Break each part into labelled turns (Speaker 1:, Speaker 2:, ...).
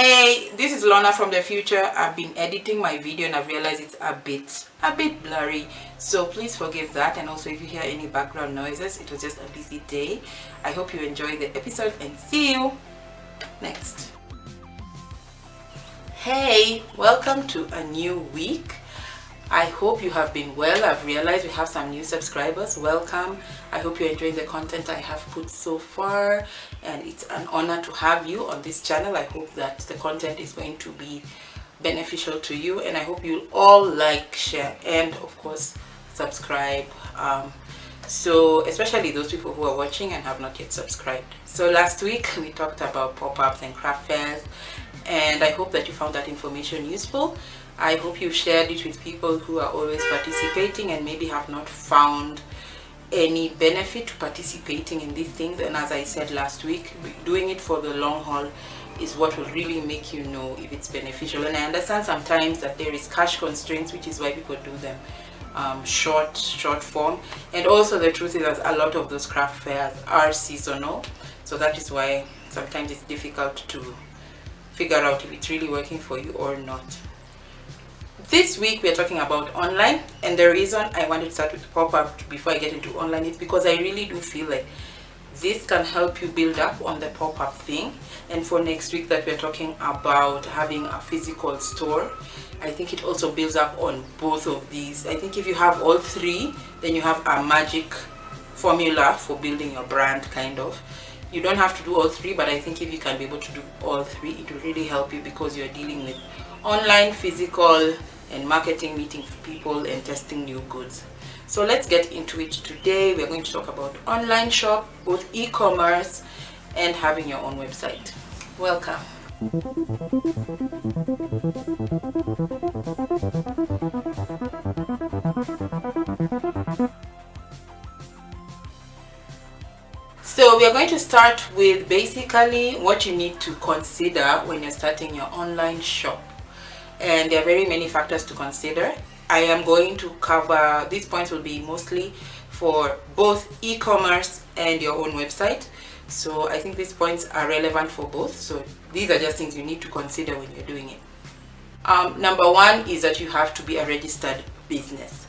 Speaker 1: Hey, this is Lorna from the future. I've been editing my video and I've realized it's a bit blurry, so please forgive that. And also, if you hear any background noises, it was just a busy day. I hope you enjoy the episode and see you next. Hey, welcome to a new week. I hope you have been well. I've realized we have some new subscribers. Welcome. I hope you're enjoying the content I have put so far, and it's an honor to have you on this channel. I hope that the content is going to be beneficial to you, and I hope you'll all like, share, and of course subscribe. So especially those people who are watching and have not yet subscribed. So last week we talked about pop-ups and craft fairs, and I hope that you found that information useful. I hope you shared it with people who are always participating and maybe have not found any benefit to participating in these things. And as I said last week, doing it for the long haul is what will really make you know if it's beneficial. And I understand sometimes that there is cash constraints, which is why people do them short form. And also the truth is that a lot of those craft fairs are seasonal, so that is why sometimes it's difficult to figure out if it's really working for you or not. This week we are talking about online, and the reason I wanted to start with pop-up before I get into online is because I really do feel like this can help you build up on the pop-up thing. And for next week that we're talking about having a physical store, I think it also builds up on both of these. I think if you have all three, then you have a magic formula for building your brand, kind of. You don't have to do all three, but I think if you can be able to do all three, it will really help you because you're dealing with online, physical, and marketing, meeting people and testing new goods. So let's get into it. Today we're going to talk about online shop, both e-commerce and having your own website. Welcome. So we are going to start with basically what you need to consider when you're starting your online shop. And there are very many factors to consider. I am going to cover, these points will be mostly for both e-commerce and your own website. So I think these points are relevant for both. So these are just things you need to consider when you're doing it. Number one is that you have to be a registered business.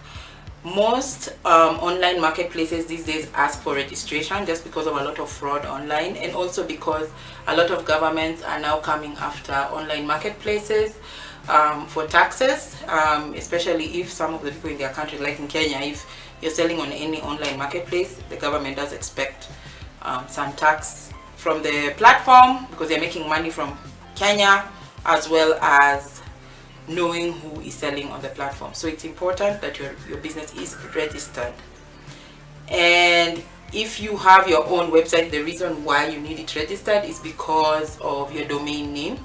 Speaker 1: Most online marketplaces these days ask for registration just because of a lot of fraud online, and also because a lot of governments are now coming after online marketplaces for taxes, especially if some of the people in their country, like in Kenya, if you're selling on any online marketplace, the government does expect some tax from the platform because they're making money from Kenya, as well as knowing who is selling on the platform. So it's important that your business is registered. And if you have your own website, the reason why you need it registered is because of your domain name.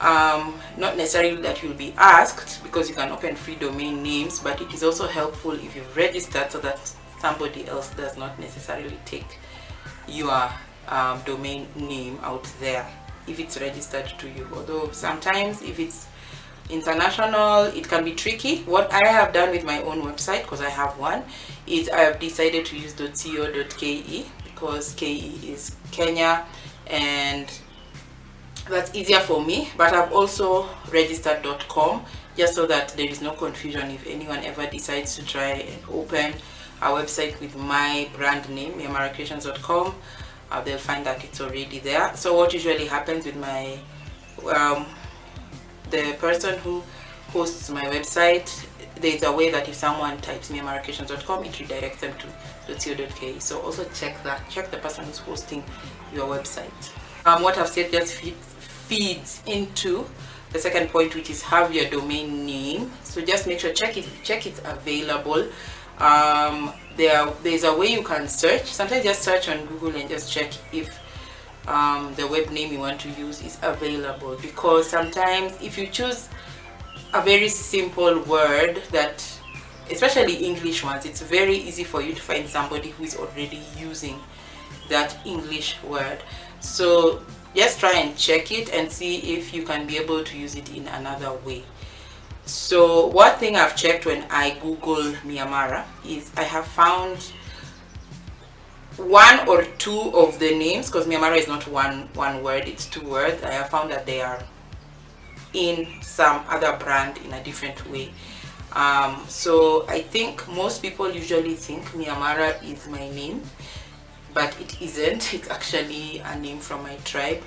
Speaker 1: Not necessarily that you'll be asked, because you can open free domain names, but it is also helpful if you've registered so that somebody else does not necessarily take your domain name out there if it's registered to you. Although sometimes if it's international, it can be tricky. What I have done with my own website, because I have one, is I have decided to use .co.ke because KE is Kenya, and that's easier for me. But I've also registered .com just so that there is no confusion if anyone ever decides to try and open a website with my brand name, miamaraCreations.com. They'll find that it's already there. So what usually happens with my the person who hosts my website, there's a way that if someone types miamaraCreations.com, it redirects them to .co.ke. So also check that. Check the person who's hosting your website. What I've said just feeds into the second point, which is have your domain name. So just make sure check it's available. There's a way you can search. Sometimes just search on Google and just check if the web name you want to use is available, because sometimes if you choose a very simple word, that especially English ones, it's very easy for you to find somebody who is already using that English word. So just try and check it and see if you can be able to use it in another way. So one thing I've checked when I Google Miamara is I have found one or two of the names, because Myanmar is not one word, it's two words. I have found that they are in some other brand in a different way. So I think most people usually think Myanmar is my name, but it isn't. It's actually a name from my tribe.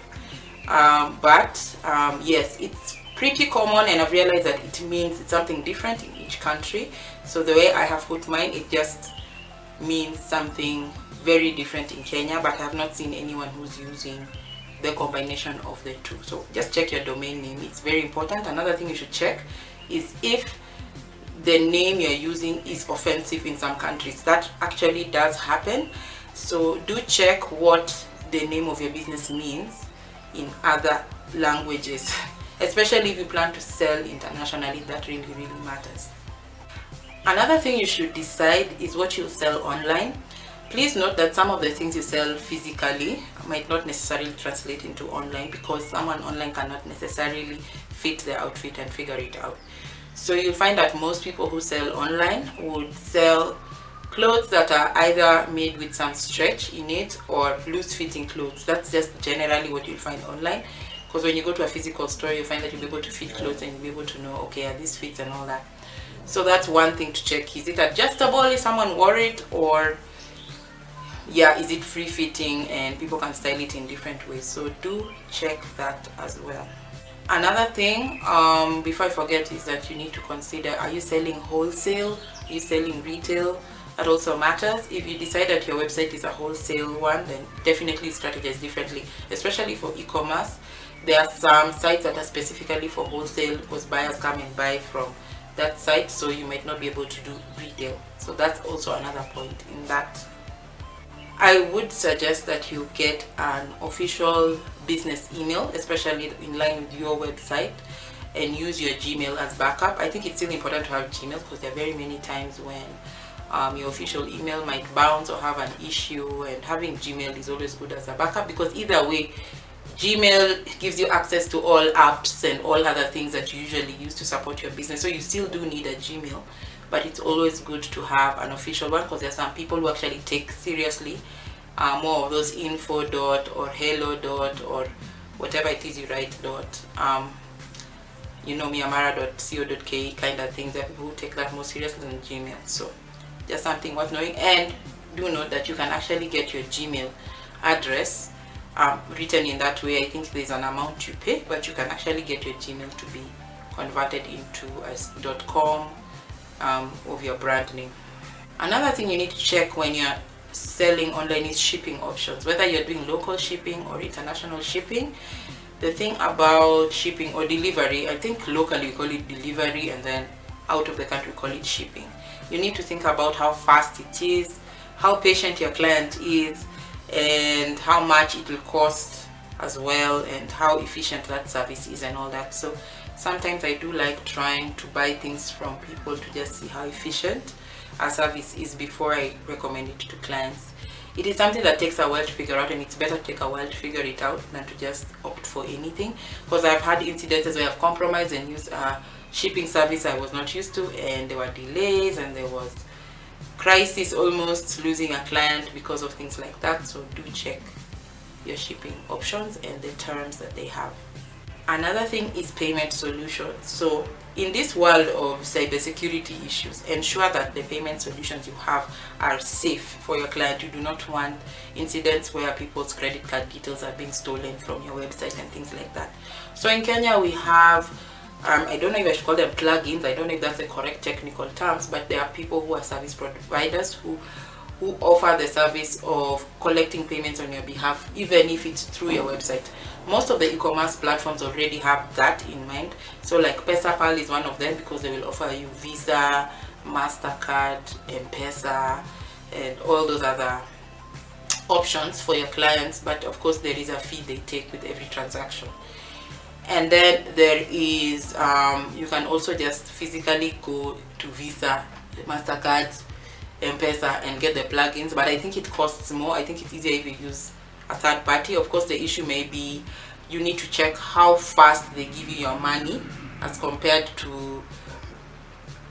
Speaker 1: Yes, it's pretty common, and I've realized that it means it's something different in each country. So the way I have put mine, it just means something very different in Kenya, but I have not seen anyone who's using the combination of the two. So just check your domain name, it's very important. Another thing you should check is if the name you're using is offensive in some countries. That actually does happen. So do check what the name of your business means in other languages, especially if you plan to sell internationally. That really matters. Another thing you should decide is what you sell online. Please note that some of the things you sell physically might not necessarily translate into online, because someone online cannot necessarily fit the outfit and figure it out. So you'll find that most people who sell online would sell clothes that are either made with some stretch in it or loose fitting clothes. That's just generally what you'll find online, because when you go to a physical store, you find that you'll be able to fit clothes and you'll be able to know, okay, are these fits and all that. So that's one thing to check. Is it adjustable if someone wore it, or yeah, is it free fitting and people can style it in different ways? So do check that as well. Another thing, before I forget, is that you need to consider, are you selling wholesale? Are you selling retail? That also matters. If you decide that your website is a wholesale one, then definitely strategize differently, especially for e-commerce. There are some sites that are specifically for wholesale, because buyers come and buy from that site, so you might not be able to do retail. So that's also another point in that. I would suggest that you get an official business email, especially in line with your website, and use your Gmail as backup. I think it's still important to have Gmail, because there are very many times when your official email might bounce or have an issue, and having Gmail is always good as a backup, because either way, Gmail gives you access to all apps and all other things that you usually use to support your business. So you still do need a Gmail, but it's always good to have an official one, because there are some people who actually take seriously more of those info dot or hello dot or whatever it is you write dot myanmar.co.ke kind of things. There are people who take that more seriously than Gmail. So just something worth knowing. And do note that you can actually get your Gmail address written in that way. I think there's an amount you pay, but you can actually get your Gmail to be converted into a .com of your brand name. Another thing you need to check when you're selling online is shipping options, whether you're doing local shipping or international shipping. The thing about shipping or delivery, I think locally we call it delivery, and then out of the country we call it shipping. You need to think about how fast it is, how patient your client is, and how much it will cost as well, and how efficient that service is and all that. So sometimes I do like trying to buy things from people to just see how efficient a service is before I recommend it to clients. It is something that takes a while to figure out, and it's better to take a while to figure it out than to just opt for anything, because I've had incidences where I've compromised and used a shipping service I was not used to, and there were delays and there was crisis, almost losing a client because of things like that. So do check your shipping options and the terms that they have. Another thing is payment solutions. So in this world of cybersecurity issues, ensure that the payment solutions you have are safe for your client. You do not want incidents where people's credit card details are being stolen from your website and things like that. So in Kenya we have, I don't know if I should call them plugins, I don't know if that's the correct technical terms, but there are people who are service providers who offer the service of collecting payments on your behalf, even if it's through your website. Most of the e-commerce platforms already have that in mind. So like PesaPal is one of them, because they will offer you Visa, MasterCard, M-Pesa, and all those other options for your clients. But of course there is a fee they take with every transaction. And then there is, you can also just physically go to Visa, MasterCard, M-Pesa and get the plugins, but I think it costs more. I think it's easier if you use a third party. Of course the issue may be you need to check how fast they give you your money as compared to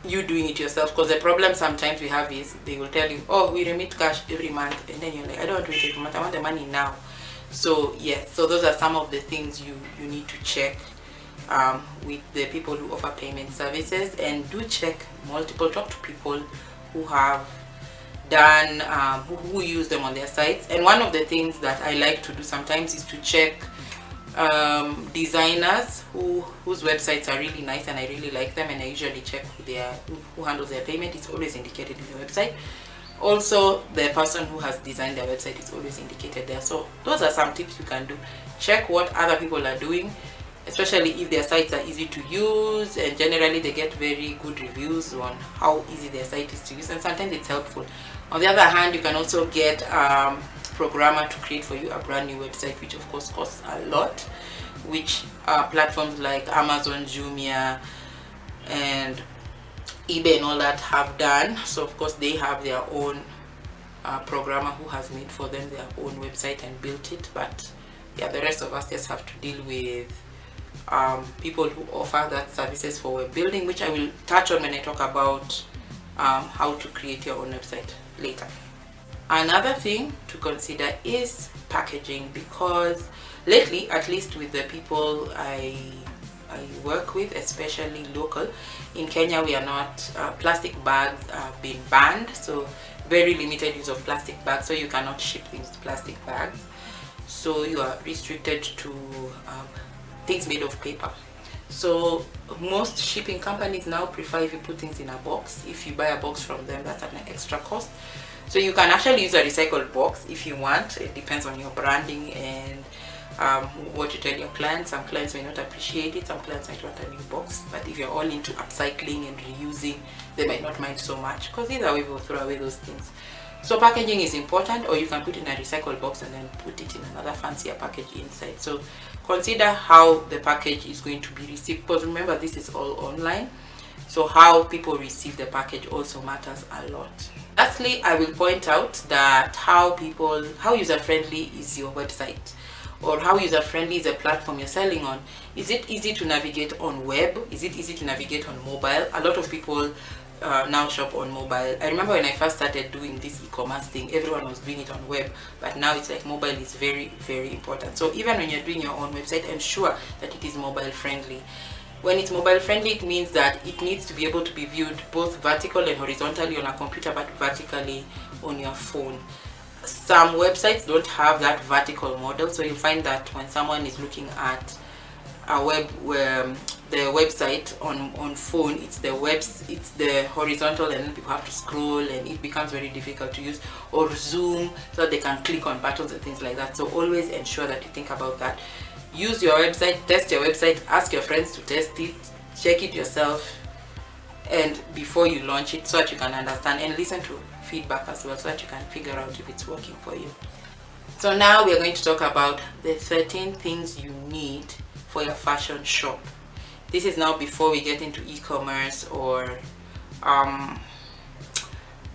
Speaker 1: you doing it yourself, because the problem sometimes we have is they will tell you, oh, we remit cash every month, and then you're like, I don't want to wait every month, I want the money now. So yes, so those are some of the things you need to check with the people who offer payment services. And do check talk to people who have done who use them on their sites. And one of the things that I like to do sometimes is to check designers whose websites are really nice and I really like them, and I usually check who handles their payment. It's always indicated in the website. Also, the person who has designed their website is always indicated there. So those are some tips you can do. Check what other people are doing, especially if their sites are easy to use, and generally they get very good reviews on how easy their site is to use, and sometimes it's helpful. On the other hand, you can also get programmer to create for you a brand new website, which of course costs a lot, which platforms like Amazon, Jumia, and eBay and all that have done. So of course they have their own programmer who has made for them their own website and built it. But yeah, the rest of us just have to deal with people who offer that services for web building, which I will touch on when I talk about how to create your own website later. Another thing to consider is packaging, because lately, at least with the people I work with, especially local, in Kenya we are not, plastic bags have been banned, so very limited use of plastic bags, so you cannot ship things to plastic bags. So you are restricted to things made of paper. So most shipping companies now prefer if you put things in a box. If you buy a box from them, that's an extra cost. So you can actually use a recycled box if you want. It depends on your branding and what you tell your clients. Some clients may not appreciate it, some clients might want a new box, but if you're all into upcycling and reusing, they might not mind so much, because either way we'll throw away those things. So packaging is important, or you can put it in a recycled box and then put it in another fancier package inside. So consider how the package is going to be received, because remember, this is all online, so how people receive the package also matters a lot. Lastly, I will point out that how user-friendly is your website, or how user-friendly is the platform you're selling on. Is it easy to navigate on web? Is it easy to navigate on mobile? A lot of people now shop on mobile. I remember when I first started doing this e-commerce thing, everyone was doing it on web, but now it's like mobile is very, very important. So even when you're doing your own website, ensure that it is mobile friendly. When it's mobile friendly, it means that it needs to be able to be viewed both vertical and horizontally on a computer, but vertically on your phone. Some websites don't have that vertical model, so you'll find that when someone is looking at a the website on phone, it's the horizontal, and then people have to scroll and it becomes very difficult to use, or zoom so that they can click on buttons and things like that. So always ensure that you think about that. Use your website, test your website, ask your friends to test it, check it yourself, and before you launch it, so that you can understand, and listen to feedback as well, so that you can figure out if it's working for you. So now we are going to talk about the 13 things you need for your fashion shop. This is now before we get into e-commerce or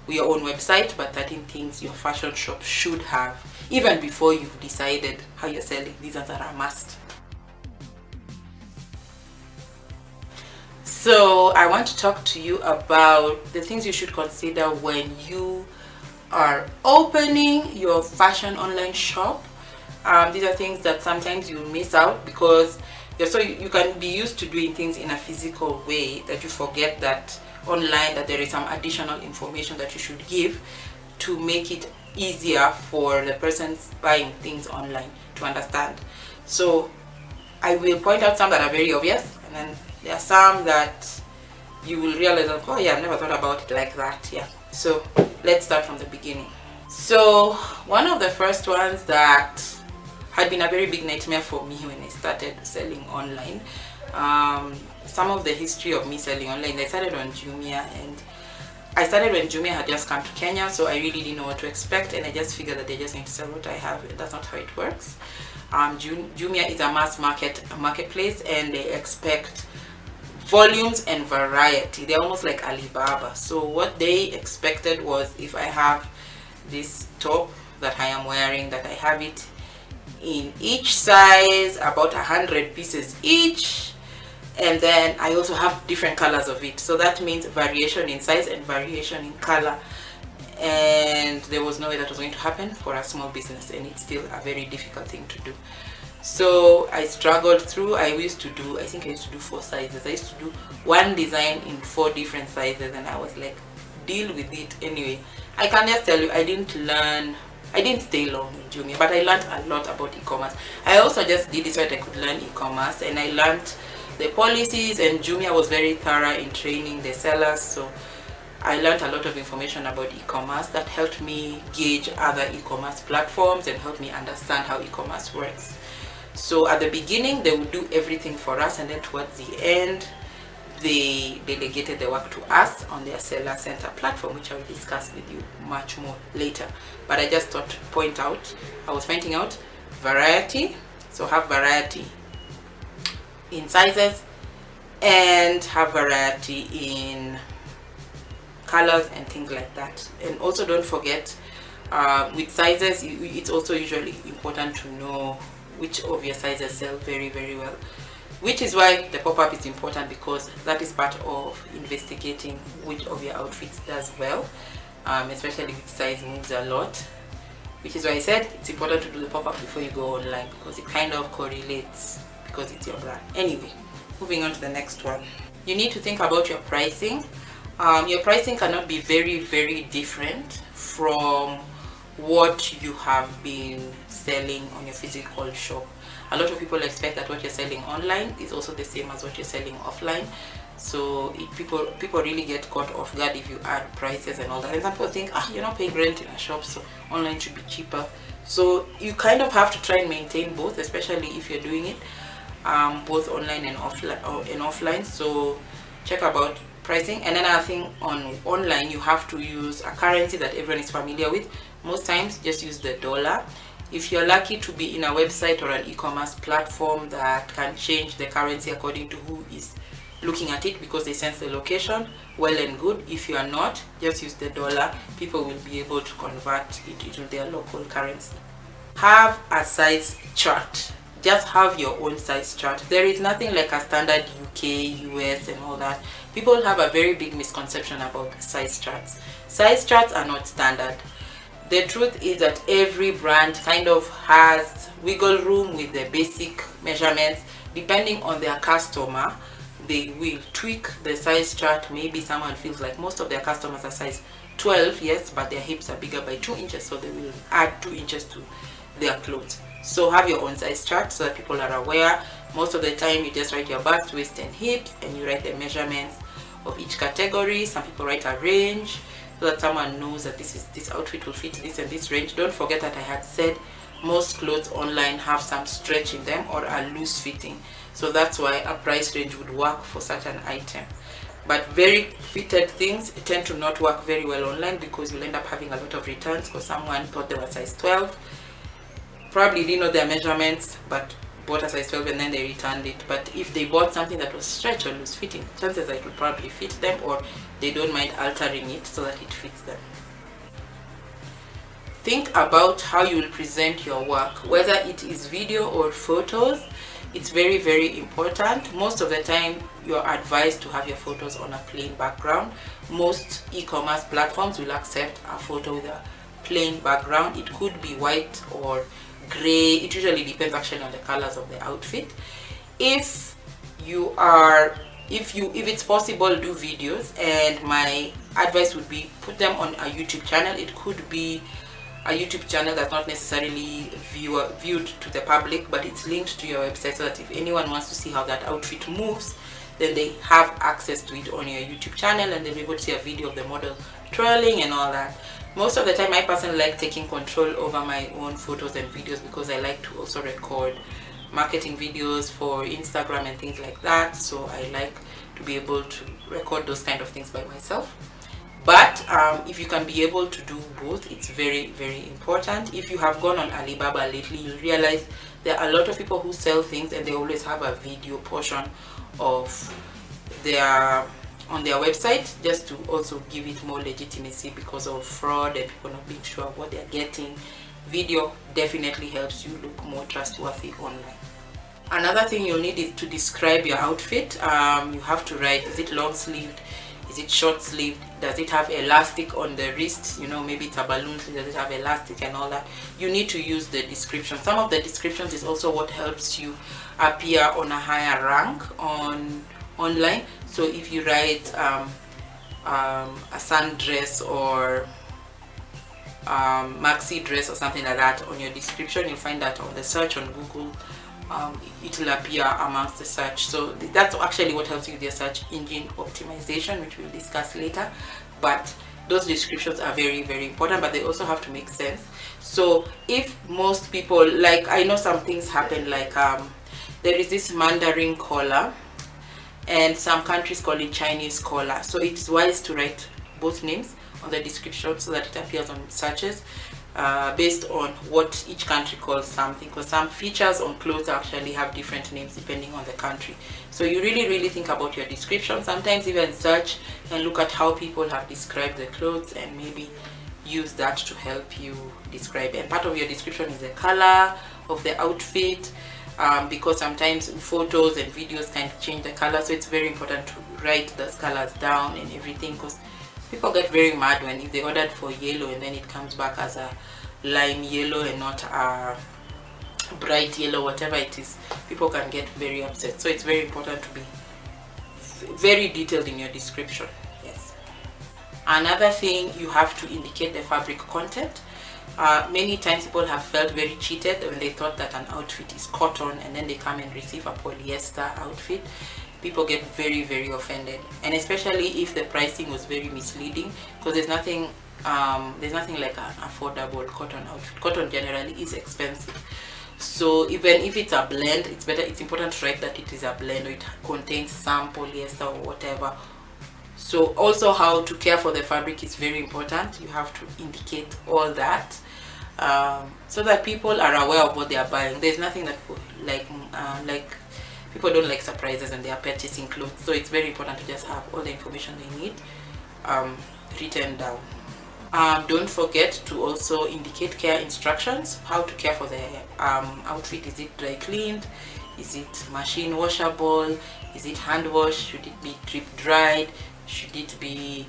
Speaker 1: your own website, but 13 things your fashion shop should have, even before you've decided how you're selling. These are a must. So I want to talk to you about the things you should consider when you are opening your fashion online shop. These are things that sometimes you miss out because you can be used to doing things in a physical way that you forget that online that there is some additional information that you should give to make it easier for the person buying things online to understand. So I will point out some that are very obvious, and then there are some that you will realize, like, oh yeah, I've never thought about it like that. Yeah. So let's start from the beginning. So one of the first ones that had been a very big nightmare for me when I started selling online. Some of the history of me selling online, I started on Jumia, and I started when Jumia had just come to Kenya, so I really didn't know what to expect, and I just figured that they're just going to sell what I have, and that's not how it works. Jumia is a mass marketplace, and they expect volumes and variety. They're almost like Alibaba. So what they expected was, if I have this top that I am wearing, that I have it in each size, about 100 pieces each, and then I also have different colors of it, so that means variation in size and variation in color, and there was no way that was going to happen for a small business, and it's still a very difficult thing to do. So I struggled through. I used to do 4 sizes. I used to do one design in 4 different sizes, and I was like, deal with it anyway. I can just tell you, I didn't stay long in Jumia, but I learned a lot about e-commerce. I also just did it so that I could learn e-commerce, and I learned the policies, and Jumia was very thorough in training the sellers, so I learned a lot of information about e-commerce that helped me gauge other e-commerce platforms and helped me understand how e-commerce works. So at the beginning they would do everything for us, and then towards the end they delegated the work to us on their seller center platform, which I will discuss with you much more later. But I just thought to point out, I was finding out variety, so have variety in sizes and have variety in colors and things like that. And also don't forget, with sizes, it's also usually important to know which of your sizes sell very, very well, which is why the pop-up is important, because that is part of investigating which of your outfits does well, especially if size moves a lot, which is why I said it's important to do the pop-up before you go online, because it kind of correlates, because it's your brand. Anyway, moving on to the next one. You need to think about your pricing. Your pricing cannot be very, very different from what you have been selling on your physical shop. A lot of people expect that what you're selling online is also the same as what you're selling offline, so people really get caught off guard if you add prices and all that. And some people think, you're not paying rent in a shop, so online should be cheaper. So you kind of have to try and maintain both, especially if you're doing it both online and offline. So check about pricing. And then another thing, on online you have to use a currency that everyone is familiar with. Most times just use the dollar. If you're lucky to be in a website or an e-commerce platform that can change the currency according to who is looking at it, because they sense the location, well and good. If you are not, just use the dollar. People will be able to convert it into their local currency. Have a size chart. Just have your own size chart. There is nothing like a standard UK, US and all that. People have a very big misconception about size charts. Size charts are not standard. The truth is that every brand kind of has wiggle room with the basic measurements. Depending on their customer, they will tweak the size chart. Maybe someone feels like most of their customers are size 12, yes, but their hips are bigger by 2 inches, so they will add 2 inches to their clothes. So have your own size chart so that people are aware. Most of the time you just write your bust, waist and hips, and you write the measurements of each category. Some people write a range, so that someone knows that this outfit will fit this and this range. Don't forget that I had said most clothes online have some stretch in them or are loose fitting, so that's why a price range would work for such an item. But very fitted things tend to not work very well online, because you'll end up having a lot of returns, because someone thought they were size 12, probably didn't know their measurements, but bought a size 12 and then they returned it. But if they bought something that was stretch or loose fitting, chances are it will probably fit them, or they don't mind altering it so that it fits them. Think about how you will present your work, whether it is video or photos. It's very, very important. Most of the time you're advised to have your photos on a plain background. Most e-commerce platforms will accept a photo with a plain background. It could be white or gray. It usually depends actually on the colors of the outfit. If it's possible, do videos, and my advice would be put them on a YouTube channel. It could be a YouTube channel that's not necessarily viewed to the public, but it's linked to your website, so that if anyone wants to see how that outfit moves, then they have access to it on your YouTube channel, and they'll be able to see a video of the model twirling and all that. Most of the time I personally like taking control over my own photos and videos, because I like to also record marketing videos for Instagram and things like that, so I like to be able to record those kind of things by myself. But if you can be able to do both, it's very, very important. If you have gone on Alibaba lately, you'll realize there are a lot of people who sell things and they always have a video portion of on their website, just to also give it more legitimacy because of fraud and people not being sure of what they're getting. Video definitely helps you look more trustworthy online. Another thing you'll need is to describe your outfit. You have to write, is it long sleeved, is it short sleeved, does it have elastic on the wrist, you know, maybe it's a balloon, so does it have elastic and all that. You need to use the description. Some of the descriptions is also what helps you appear on a higher rank online. So if you write a sundress or maxi dress or something like that on your description, you'll find that on the search on Google, it will appear amongst the search. So that's actually what helps you with your search engine optimization, which we'll discuss later. But those descriptions are very, very important, but they also have to make sense. So if most people, like, I know some things happen, like there is this Mandarin collar, and some countries call it Chinese collar. So it's wise to write both names on the description so that it appears on searches based on what each country calls something, because some features on clothes actually have different names depending on the country. So you really think about your description. Sometimes even search and look at how people have described the clothes and maybe use that to help you describe. And part of your description is the color of the outfit, because sometimes photos and videos can change the color, so it's very important to write those colors down and everything, because people get very mad when if they ordered for yellow and then it comes back as a lime yellow and not a bright yellow, whatever it is. People can get very upset. So it's very important to be very detailed in your description. Yes. Another thing, you have to indicate the fabric content. Many times people have felt very cheated when they thought that an outfit is cotton and then they come and receive a polyester outfit. People get very offended, and especially if the pricing was very misleading, because there's nothing like an affordable cotton outfit. Cotton generally is expensive, so even if it's a blend, it's important to write that it is a blend or it contains some polyester or whatever. So also how to care for the fabric is very important. You have to indicate all that, so that people are aware of what they are buying. There's nothing that like people don't like surprises when they are purchasing clothes, so it's very important to just have all the information they need written down. Don't forget to also indicate care instructions, how to care for the outfit. Is it dry cleaned? Is it machine washable? Is it hand washed? Should it be drip dried? Should it be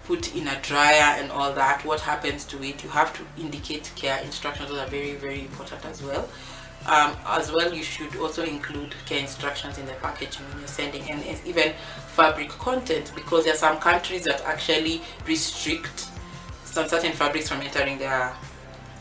Speaker 1: put in a dryer and all that? What happens to it? You have to indicate care instructions. Those are very important as well. You should also include care instructions in the packaging when you're sending, and even fabric content, because there are some countries that actually restrict some certain fabrics from entering their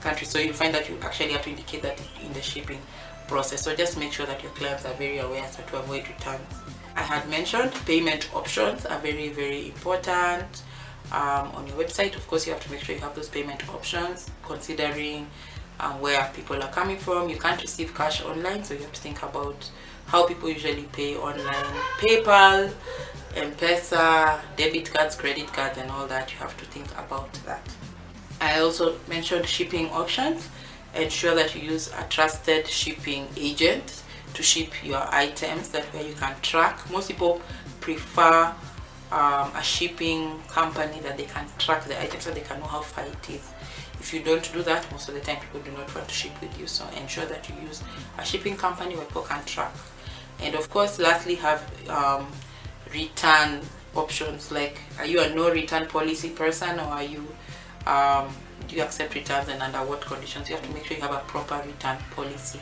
Speaker 1: country. So you find that you actually have to indicate that in the shipping process. So just make sure that your clients are very aware so to avoid returns. I had mentioned payment options are very important. On your website, of course, you have to make sure you have those payment options, considering where people are coming from. You can't receive cash online, so you have to think about how people usually pay online. PayPal, M-Pesa, debit cards, credit cards, and all that. You have to think about that. I also mentioned shipping options. Ensure that you use a trusted shipping agent to ship your items. That way you can track. Most people prefer a shipping company that they can track the items so they can know how far it is. If you don't do that, most of the time people do not want to ship with you, so ensure that you use a shipping company where people can track. And of course, lastly, have return options. Like, are you a no return policy person, or are you do you accept returns, and under what conditions? You have to make sure you have a proper return policy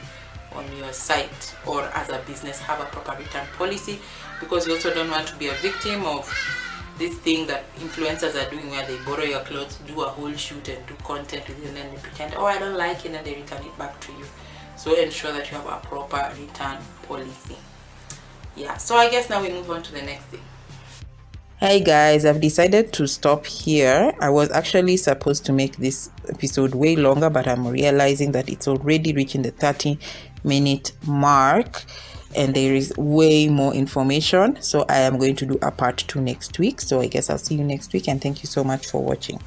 Speaker 1: on your site, or as a business have a proper return policy, because you also don't want to be a victim of this thing that influencers are doing, where they borrow your clothes, do a whole shoot and do content with it, and then they pretend, oh, I don't like it, and they return it back to you. So ensure that you have a proper return policy. Yeah, so I guess now we move on to the next thing. Hey guys, I've decided to stop here. I was actually supposed to make this episode way longer, but I'm realizing that it's already reaching the 30-minute mark and there is way more information. So I am going to do a part 2 next week. So I guess I'll see you next week, and thank you so much for watching.